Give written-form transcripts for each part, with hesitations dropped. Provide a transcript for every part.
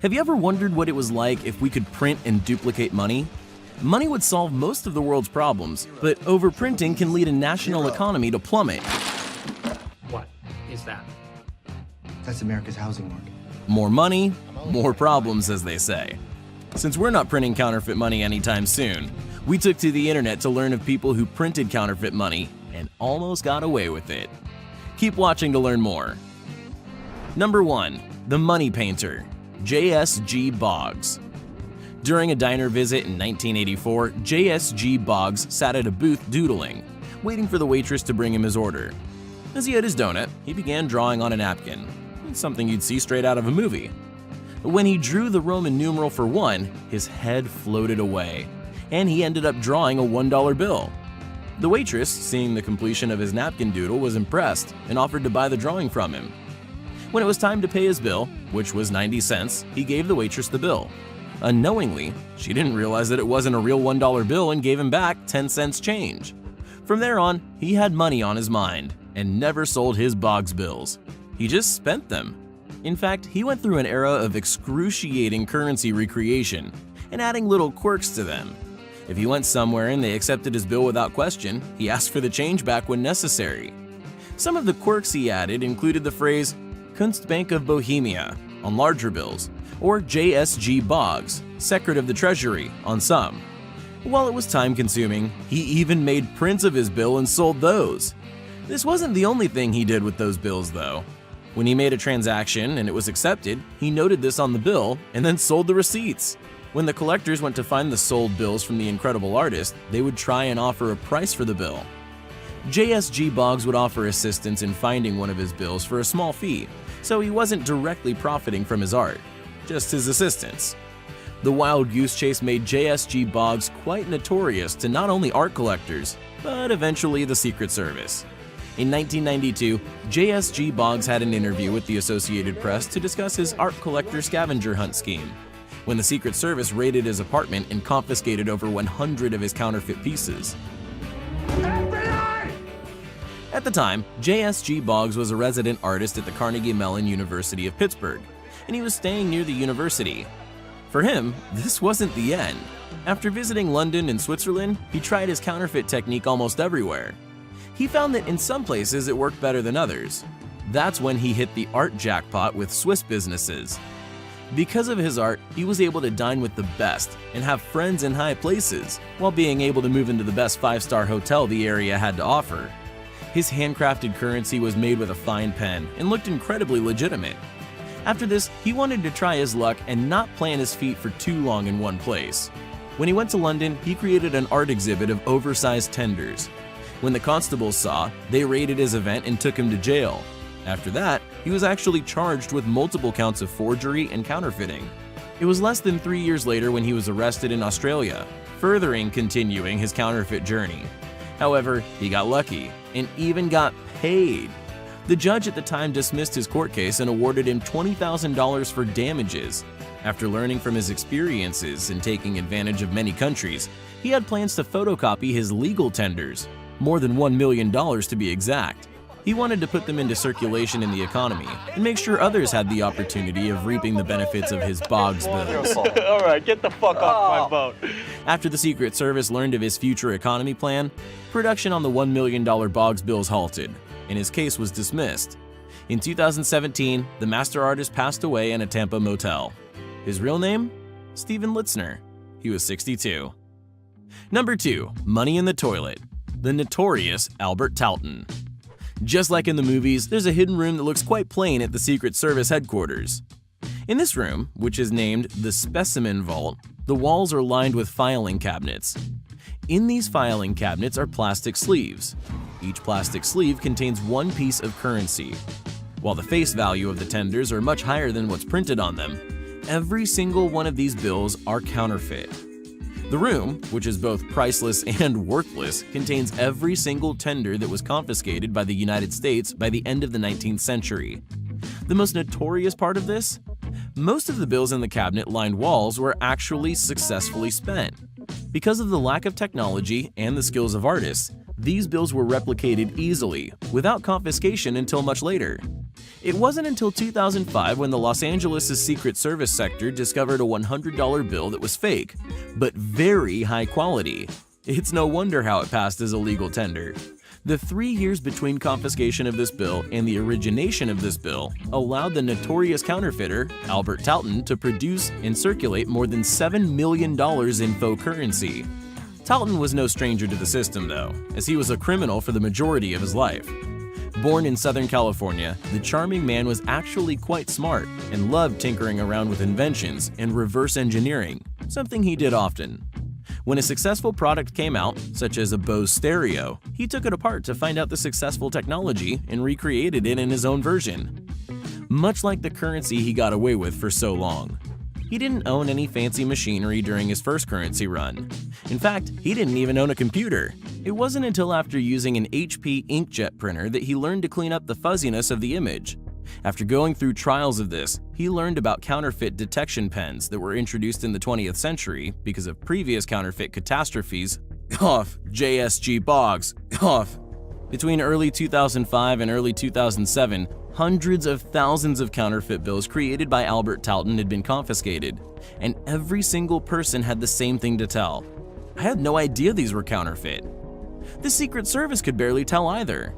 Have you ever wondered what it was like if we could print and duplicate money? Money would solve most of the world's problems, but overprinting can lead a national economy to plummet. What is that? That's America's housing market. More money, more problems, as they say. Since we're not printing counterfeit money anytime soon, we took to the internet to learn of people who printed counterfeit money and almost got away with it. Keep watching to learn more. Number 1. The Money Painter, J.S.G. Boggs. During a diner visit in 1984, J.S.G. Boggs sat at a booth doodling, waiting for the waitress to bring him his order. As he had his donut, he began drawing on a napkin. It's something you'd see straight out of a movie. When he drew the Roman numeral for 1, his head floated away, and he ended up drawing a $1 bill. The waitress, seeing the completion of his napkin doodle, was impressed and offered to buy the drawing from him. When it was time to pay his bill, which was 90 cents, he gave the waitress the bill. Unknowingly, she didn't realize that it wasn't a real $1 bill and gave him back 10 cents change. From there on, he had money on his mind and never sold his Boggs bills. He just spent them. In fact, he went through an era of excruciating currency recreation and adding little quirks to them. If he went somewhere and they accepted his bill without question, he asked for the change back when necessary. Some of the quirks he added included the phrase Kunstbank of Bohemia on larger bills, or J.S.G. Boggs, Secret of the Treasury, on some. While it was time-consuming, he even made prints of his bill and sold those. This wasn't the only thing he did with those bills, though. When he made a transaction and it was accepted, he noted this on the bill and then sold the receipts. When the collectors went to find the sold bills from the incredible artist, they would try and offer a price for the bill. J.S.G. Boggs would offer assistance in finding one of his bills for a small fee, so he wasn't directly profiting from his art, just his assistance. The wild goose chase made J.S.G. Boggs quite notorious to not only art collectors, but eventually the Secret Service. In 1992, J.S.G. Boggs had an interview with the Associated Press to discuss his art collector scavenger hunt scheme, when the Secret Service raided his apartment and confiscated over 100 of his counterfeit pieces. FBI! At the time, J.S.G. Boggs was a resident artist at the Carnegie Mellon University of Pittsburgh, and he was staying near the university. For him, this wasn't the end. After visiting London and Switzerland, he tried his counterfeit technique almost everywhere. He found that in some places it worked better than others. That's when he hit the art jackpot with Swiss businesses. Because of his art, he was able to dine with the best and have friends in high places, while being able to move into the best 5-star hotel the area had to offer. His handcrafted currency was made with a fine pen and looked incredibly legitimate. After this, he wanted to try his luck and not plant his feet for too long in one place. When he went to London, he created an art exhibit of oversized tenders. When the constables saw, they raided his event and took him to jail. After that, he was actually charged with multiple counts of forgery and counterfeiting. It was less than 3 years later when he was arrested in Australia, continuing his counterfeit journey. However, he got lucky and even got paid. The judge at the time dismissed his court case and awarded him $20,000 for damages. After learning from his experiences and taking advantage of many countries, he had plans to photocopy his legal tenders, more than $1 million to be exact. He wanted to put them into circulation in the economy and make sure others had the opportunity of reaping the benefits of his Boggs bills. All right, get the fuck off my boat. After the Secret Service learned of his future economy plan, production on the $1 million Boggs bills halted, and his case was dismissed. In 2017, the master artist passed away in a Tampa motel. His real name? Stephen Litzner. He was 62. Number 2. Money in the Toilet. The notorious Albert Talton. Just like in the movies, there's a hidden room that looks quite plain at the Secret Service headquarters. In this room, which is named the Specimen Vault, the walls are lined with filing cabinets. In these filing cabinets are plastic sleeves. Each plastic sleeve contains one piece of currency. While the face value of the tenders are much higher than what's printed on them, every single one of these bills are counterfeit. The room, which is both priceless and worthless, contains every single tender that was confiscated by the United States by the end of the 19th century. The most notorious part of this? Most of the bills in the cabinet-lined walls were actually successfully spent. Because of the lack of technology and the skills of artists, these bills were replicated easily, without confiscation until much later. It wasn't until 2005 when the Los Angeles' Secret Service sector discovered a $100 bill that was fake, but very high quality. It's no wonder how it passed as a legal tender. The 3 years between confiscation of this bill and the origination of this bill allowed the notorious counterfeiter, Albert Talton, to produce and circulate more than $7 million in faux currency. Talton was no stranger to the system, though, as he was a criminal for the majority of his life. Born in Southern California, the charming man was actually quite smart and loved tinkering around with inventions and reverse engineering, something he did often. When a successful product came out, such as a Bose stereo, he took it apart to find out the successful technology and recreated it in his own version. Much like the currency he got away with for so long. He didn't own any fancy machinery during his first currency run. In fact, he didn't even own a computer. It wasn't until after using an HP inkjet printer that he learned to clean up the fuzziness of the image. After going through trials of this, he learned about counterfeit detection pens that were introduced in the 20th century because of previous counterfeit catastrophes. JSG Boggs. Between early 2005 and early 2007, hundreds of thousands of counterfeit bills created by Albert Talton had been confiscated, and every single person had the same thing to tell. I had no idea these were counterfeit. The Secret Service could barely tell either.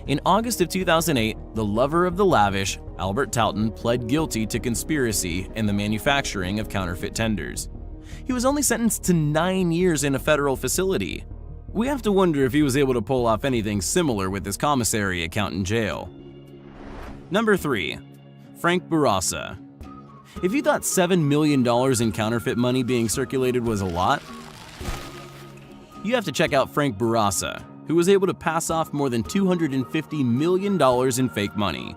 In August of 2008, the lover of the lavish, Albert Talton, pled guilty to conspiracy and the manufacturing of counterfeit tenders. He was only sentenced to 9 years in a federal facility. We have to wonder if he was able to pull off anything similar with his commissary account in jail. Number 3. Frank Bourassa. If you thought $7 million in counterfeit money being circulated was a lot, you have to check out Frank Bourassa, who was able to pass off more than $250 million in fake money.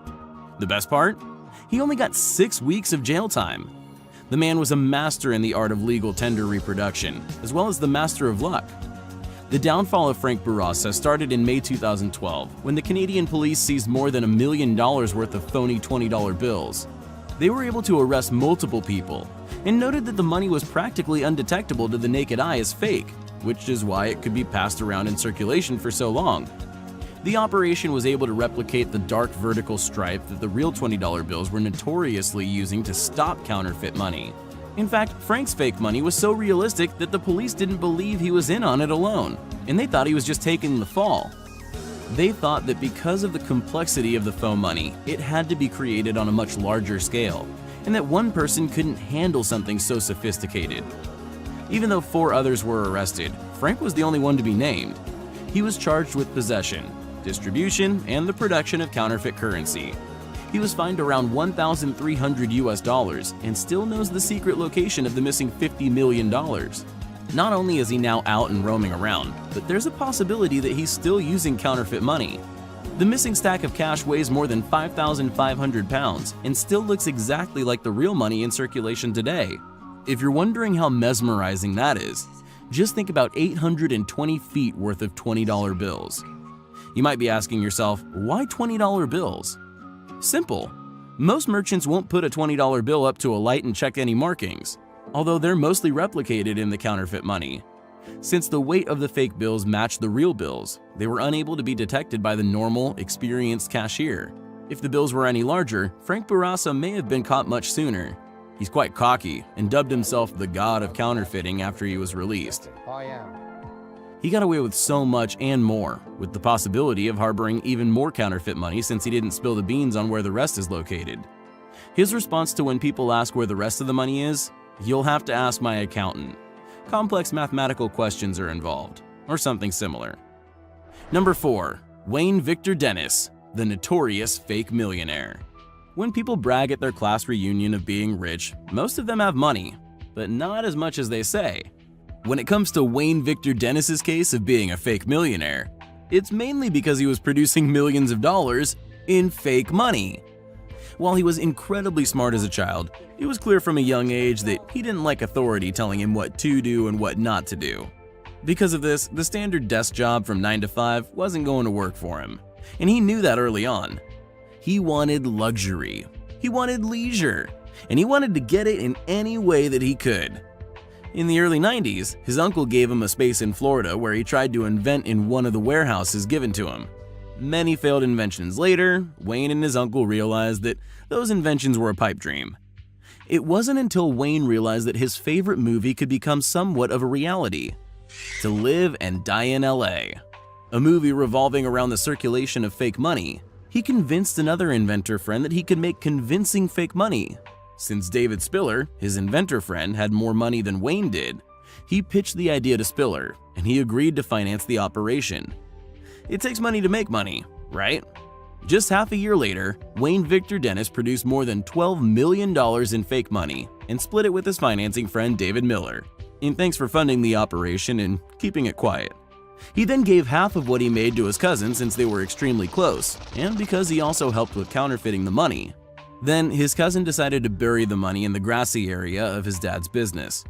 The best part? He only got 6 weeks of jail time. The man was a master in the art of legal tender reproduction, as well as the master of luck. The downfall of Frank Bourassa started in May 2012, when the Canadian police seized more than $1 million worth of phony $20 bills. They were able to arrest multiple people, and noted that the money was practically undetectable to the naked eye as fake, which is why it could be passed around in circulation for so long. The operation was able to replicate the dark vertical stripe that the real $20 bills were notoriously using to stop counterfeit money. In fact, Frank's fake money was so realistic that the police didn't believe he was in on it alone, and they thought he was just taking the fall. They thought that because of the complexity of the faux money, it had to be created on a much larger scale, and that one person couldn't handle something so sophisticated. Even though 4 others were arrested, Frank was the only one to be named. He was charged with possession, distribution, and the production of counterfeit currency. He was fined around $1,300 and still knows the secret location of the missing $50 million. Not only is he now out and roaming around, but there's a possibility that he's still using counterfeit money. The missing stack of cash weighs more than 5,500 pounds and still looks exactly like the real money in circulation today. If you're wondering how mesmerizing that is, just think about 820 feet worth of $20 bills. You might be asking yourself, why $20 bills? Simple. Most merchants won't put a $20 bill up to a light and check any markings, although they're mostly replicated in the counterfeit money. Since the weight of the fake bills matched the real bills, they were unable to be detected by the normal, experienced cashier. If the bills were any larger, Frank Bourassa may have been caught much sooner. He's quite cocky and dubbed himself the god of counterfeiting after he was released. He got away with so much and more, with the possibility of harboring even more counterfeit money since he didn't spill the beans on where the rest is located. His response to when people ask where the rest of the money is, "You'll have to ask my accountant. Complex mathematical questions are involved," or something similar. Number 4. Wayne Victor Dennis, the notorious fake millionaire. When people brag at their class reunion of being rich, most of them have money, but not as much as they say. When it comes to Wayne Victor Dennis's case of being a fake millionaire, it's mainly because he was producing millions of dollars in fake money. While he was incredibly smart as a child, it was clear from a young age that he didn't like authority telling him what to do and what not to do. Because of this, the standard desk job from 9 to 5 wasn't going to work for him, and he knew that early on. He wanted luxury, he wanted leisure, and he wanted to get it in any way that he could. In the early 90s, his uncle gave him a space in Florida where he tried to invent in one of the warehouses given to him. Many failed inventions later, Wayne and his uncle realized that those inventions were a pipe dream. It wasn't until Wayne realized that his favorite movie could become somewhat of a reality. To Live and Die in LA, a movie revolving around the circulation of fake money, he convinced another inventor friend that he could make convincing fake money. Since David Spiller, his inventor friend, had more money than Wayne did, he pitched the idea to Spiller, and he agreed to finance the operation. It takes money to make money, right? Just half a year later, Wayne Victor Dennis produced more than $12 million in fake money and split it with his financing friend David Miller, in thanks for funding the operation and keeping it quiet. He then gave half of what he made to his cousin since they were extremely close, and because he also helped with counterfeiting the money. Then his cousin decided to bury the money in the grassy area of his dad's business,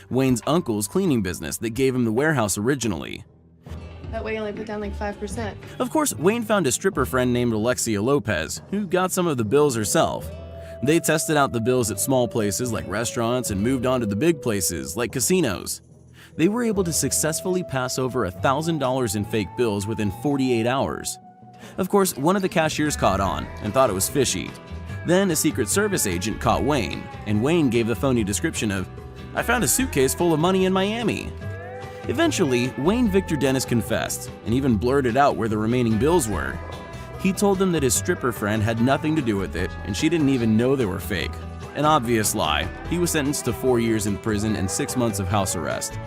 Wayne's uncle's cleaning business that gave him the warehouse originally. That way you only put down like 5%. Of course, Wayne found a stripper friend named Alexia Lopez, who got some of the bills herself. They tested out the bills at small places like restaurants and moved on to the big places like casinos. They were able to successfully pass over $1,000 in fake bills within 48 hours. Of course, one of the cashiers caught on and thought it was fishy. Then a Secret Service agent caught Wayne, and Wayne gave the phony description of, "I found a suitcase full of money in Miami." Eventually, Wayne Victor Dennis confessed and even blurted out where the remaining bills were. He told them that his stripper friend had nothing to do with it and she didn't even know they were fake. An obvious lie. He was sentenced to 4 years in prison and 6 months of house arrest.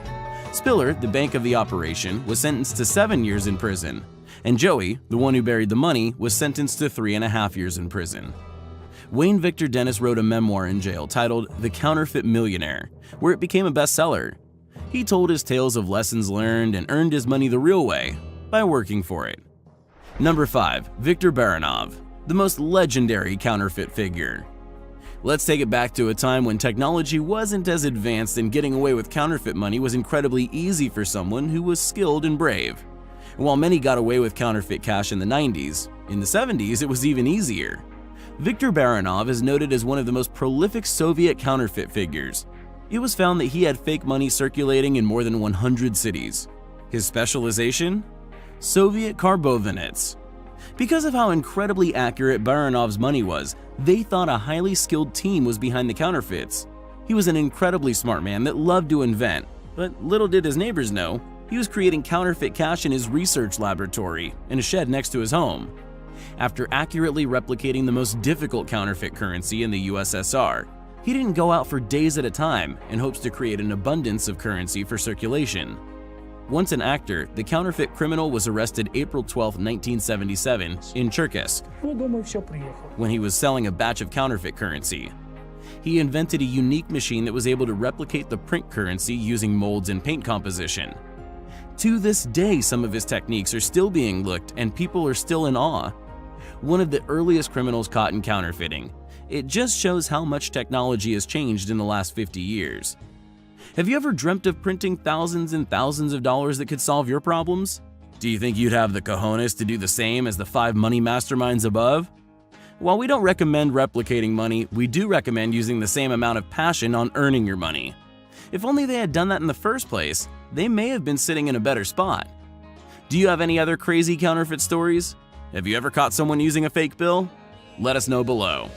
Spiller, the bank of the operation, was sentenced to 7 years in prison, and Joey, the one who buried the money, was sentenced to 3.5 years in prison. Wayne Victor Dennis wrote a memoir in jail titled The Counterfeit Millionaire, where it became a bestseller. He told his tales of lessons learned and earned his money the real way, by working for it. Number 5. Viktor Baranov, the most legendary counterfeit figure. Let's take it back to a time when technology wasn't as advanced and getting away with counterfeit money was incredibly easy for someone who was skilled and brave. While many got away with counterfeit cash in the 90s, in the 70s it was even easier. Viktor Baranov is noted as one of the most prolific Soviet counterfeit figures. It was found that he had fake money circulating in more than 100 cities. His specialization? Soviet carbovanets. Because of how incredibly accurate Baranov's money was, they thought a highly skilled team was behind the counterfeits. He was an incredibly smart man that loved to invent, but little did his neighbors know, he was creating counterfeit cash in his research laboratory in a shed next to his home. After accurately replicating the most difficult counterfeit currency in the USSR, he didn't go out for days at a time in hopes to create an abundance of currency for circulation. Once an actor, the counterfeit criminal was arrested April 12, 1977 in Cherkassk when he was selling a batch of counterfeit currency. He invented a unique machine that was able to replicate the print currency using molds and paint composition. To this day, some of his techniques are still being looked and people are still in awe. One of the earliest criminals caught in counterfeiting. It just shows how much technology has changed in the last 50 years. Have you ever dreamt of printing thousands and thousands of dollars that could solve your problems? Do you think you'd have the cojones to do the same as the 5 money masterminds above? While we don't recommend replicating money, we do recommend using the same amount of passion on earning your money. If only they had done that in the first place, they may have been sitting in a better spot. Do you have any other crazy counterfeit stories? Have you ever caught someone using a fake bill? Let us know below.